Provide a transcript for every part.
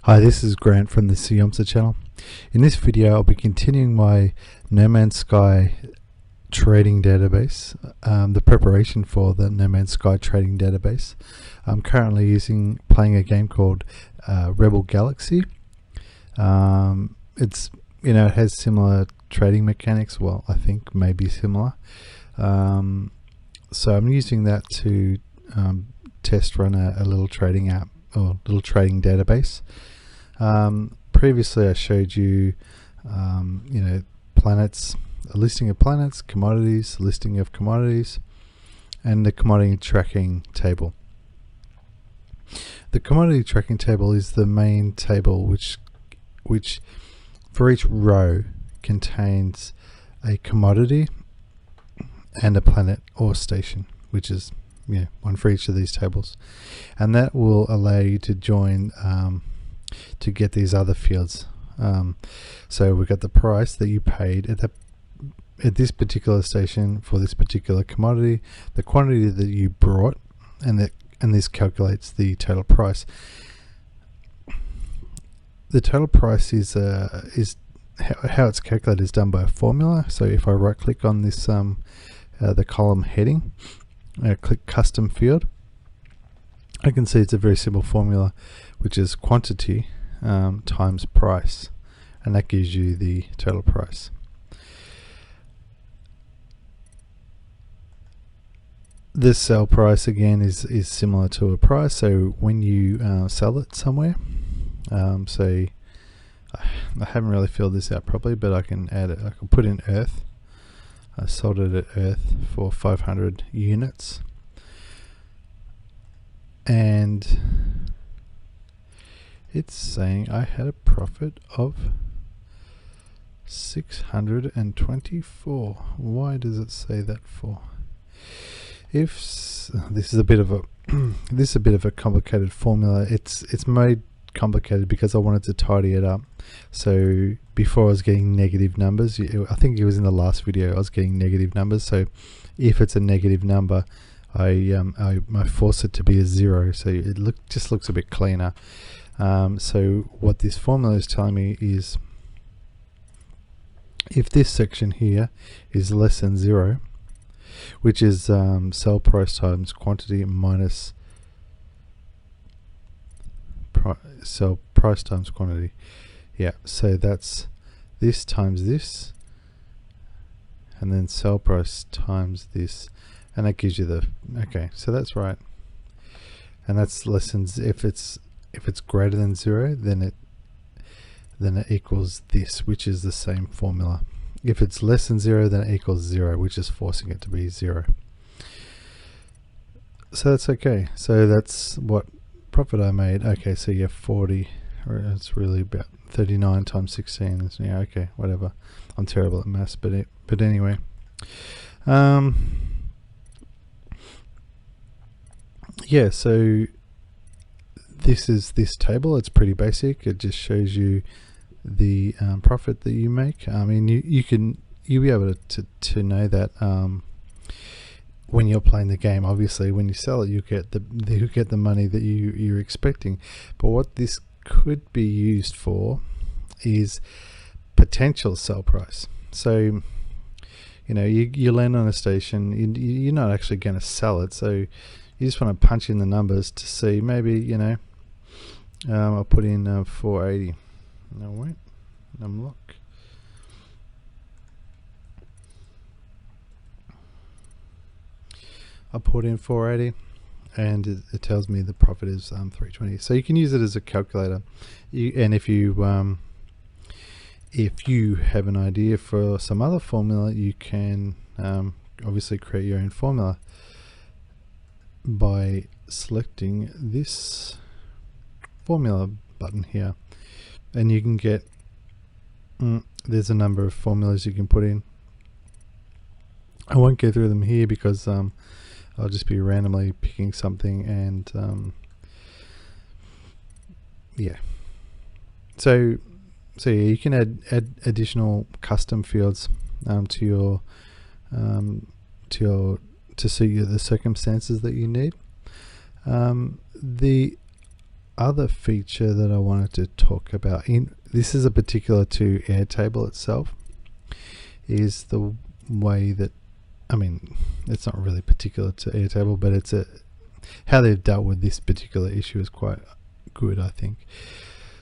Hi, this is Grant from the c-yonm-sa channel. In this video I'll be continuing my No Man's Sky trading database, the preparation for the No Man's Sky trading database. I'm currently playing a game called Rebel Galaxy. It has similar trading mechanics, well I think maybe similar. So I'm using that to test run a little trading app or little trading database. Previously I showed you planets, a listing of planets, commodities, a listing of commodities, and the commodity tracking table. The commodity tracking table is the main table which for each row contains a commodity and a planet or station, which is one for each of these tables, and that will allow you to join to get these other fields. So we've got the price that you paid at this particular station for this particular commodity, the quantity that you brought, and this calculates the total price. The total price is how it's calculated is done by a formula. So if I right click on this the column heading, click custom field, I can see it's a very simple formula, which is quantity times price, and that gives you the total price. This sell price again is similar to a price. So when you sell it somewhere, say I haven't really filled this out properly, but I can add it. I can put in Earth. I sold it at Earth for 500 units, and it's saying I had a profit of 624. Why does it say that for? This is a bit of a complicated formula. It's made complicated because I wanted to tidy it up. So before I was getting negative numbers, I think it was in the last video I was getting negative numbers. So if it's a negative number, I force it to be a 0, so it just looks a bit cleaner. So what this formula is telling me is if this section here is less than 0, which is sell price times quantity minus sell price times quantity. Yeah, so that's this times this, and then sell price times this, and that gives you the, okay, so that's right. And that's less than, if it's greater than 0, then it equals this, which is the same formula. If it's less than 0, then it equals 0, which is forcing it to be 0. So that's okay. So that's what profit I made. Okay, so you have 40, or it's really about 39 times 16. Yeah, okay, whatever. I'm terrible at maths, but anyway. Yeah, so this is this table. It's pretty basic. It just shows you the profit that you make. I mean, you'll be able to know that when you're playing the game. Obviously, when you sell it, you get the money that you're expecting. But what this could be used for is potential sell price. So you land on a station, you're not actually going to sell it, so you just want to punch in the numbers to see, maybe I'll put in 480. No, wait, unlock. I put in 480, and it tells me the profit is 320. So you can use it as a calculator. And if you have an idea for some other formula, you can obviously create your own formula by selecting this formula button here, and you can get there's a number of formulas you can put in. I won't go through them here because I'll just be randomly picking something, and yeah. So yeah, you can add additional custom fields to suit the circumstances that you need. The other feature that I wanted to talk about, this is a particular to Airtable itself, is the way that, I mean, it's not really particular to Airtable, but it's how they've dealt with this particular issue is quite good, I think.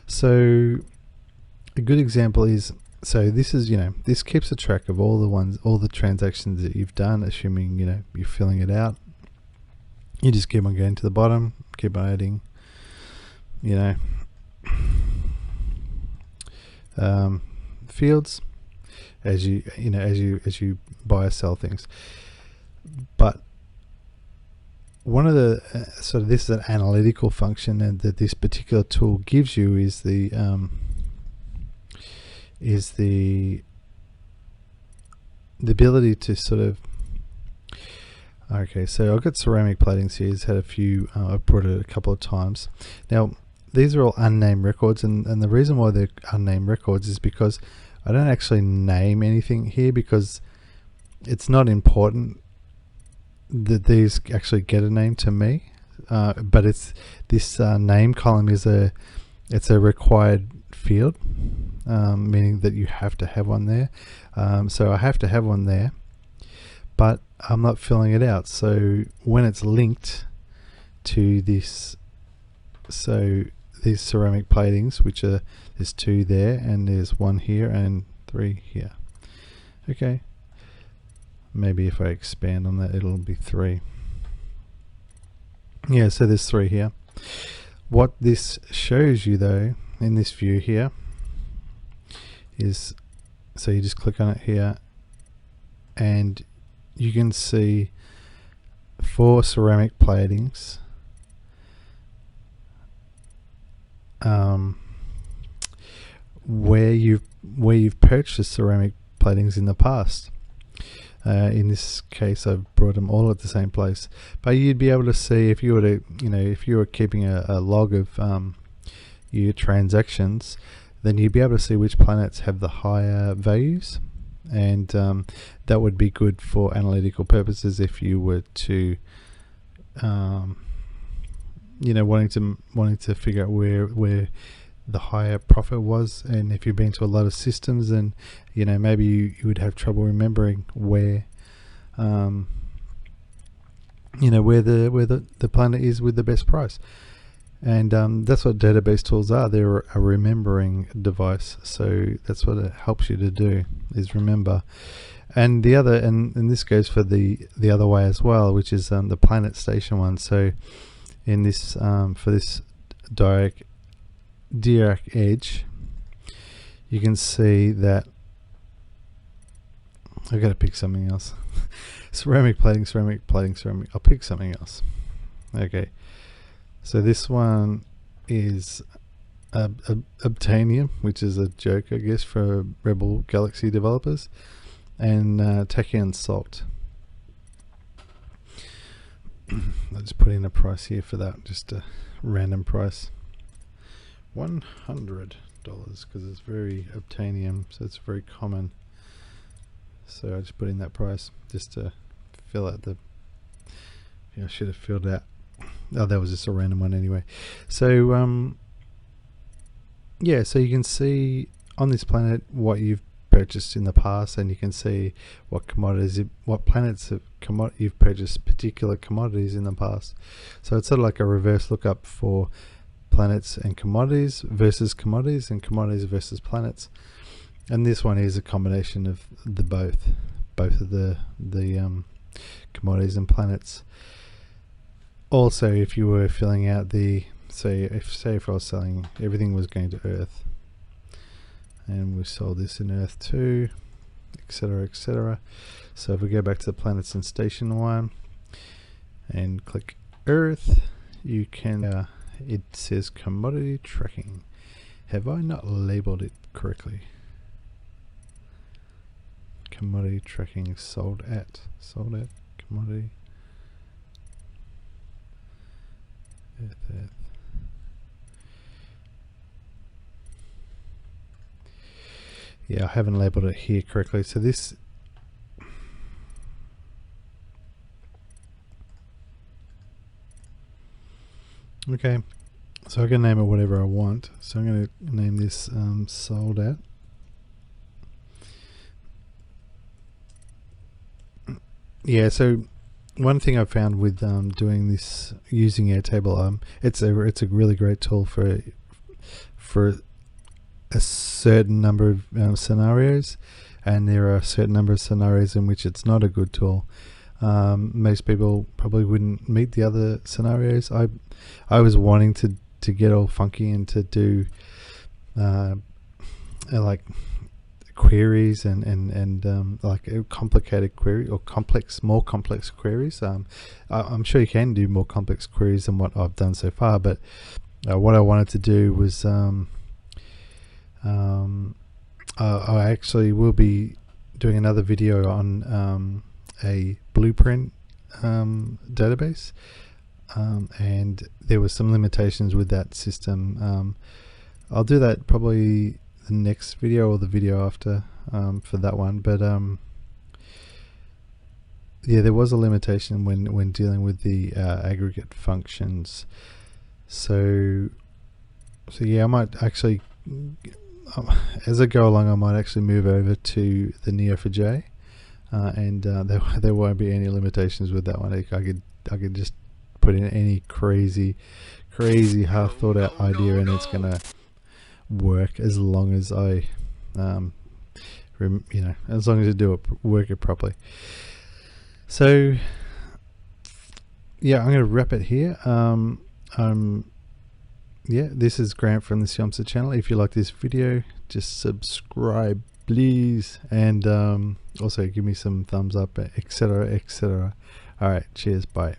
So a good example is, so this is, this keeps a track of all the transactions that you've done, assuming, you're filling it out. You just keep on going to the bottom, keep on adding, fields as you buy or sell things. But one of the this is an analytical function, and that this particular tool gives you is the ability to sort of, okay, so I've got ceramic platings here. It's had a few, I've brought it a couple of times. Now these are all unnamed records, and the reason why they're unnamed records is because I don't actually name anything here, because it's not important that these actually get a name to me, but it's this name column is it's a required field, meaning that you have to have one there. So I have to have one there, but I'm not filling it out. So when it's linked to this, so these ceramic platings, which are, there's 2 there, and there's 1 here and 3 here. Okay, maybe if I expand on that, it'll be 3. Yeah, so there's 3 here. What this shows you though, in this view here, is, so you just click on it here, and you can see 4 ceramic platings where you've purchased ceramic platings in the past. In this case, I've brought them all at the same place, but you'd be able to see, if you were to, if you were keeping a log of your transactions, then you'd be able to see which planets have the higher values, and that would be good for analytical purposes if you were to wanting to figure out where the higher profit was. And if you've been to a lot of systems, then maybe you would have trouble remembering where where the planet is with the best price. And that's what database tools are. They're a remembering device. So that's what it helps you to do, is remember. And the other, and this goes for the other way as well, which is the planet station one. So in this for this Dirac edge, you can see that I've got to pick something else. ceramic plating. I'll pick something else. Okay, so this one is Obtanium, which is a joke, I guess, for Rebel Galaxy developers, and Tachyon Salt. I'll just put in a price here for that, just a random price, $100, because it's very Obtanium, so it's very common. So I just put in that price just to fill out the, I should have filled out, oh, that was just a random one anyway. So yeah, so you can see on this planet what you've purchased in the past, and you can see what commodities, what planets you've purchased particular commodities in the past. So it's sort of like a reverse lookup for planets and commodities versus commodities, and commodities versus planets. And this one is a combination of the both of the commodities and planets. Also, if you were filling out the, say if I was selling, everything was going to Earth, and we sold this in Earth 2, etc, etc. So if we go back to the planets and station one and click Earth, you can it says commodity tracking. Have I not labeled it correctly? Commodity tracking sold at commodity Earth. Yeah, I haven't labeled it here correctly. So this, okay, So I can name it whatever I want. So I'm going to name this sold at. Yeah, so one thing I've found with doing this using Airtable, it's a really great tool for a certain number of scenarios, and there are a certain number of scenarios in which it's not a good tool. Most people probably wouldn't meet the other scenarios. I was wanting to get all funky and to do like queries and like a complicated query or more complex queries. I'm sure you can do more complex queries than what I've done so far, but what I wanted to do was I actually will be doing another video on a blueprint database, and there were some limitations with that system. I'll do that probably the next video or the video after for that one, but yeah, there was a limitation when dealing with the aggregate functions. So yeah, I might actually as I go along, I might actually move over to the Neo4j, and there won't be any limitations with that one. I could just put in any crazy half thought out idea, and it's gonna work as long as I as long as you work it properly. So yeah, I'm gonna wrap it here. Yeah, this is Grant from the c-yonm-sa channel. If you like this video, just subscribe please, and also give me some thumbs up, etc. Alright, cheers, bye.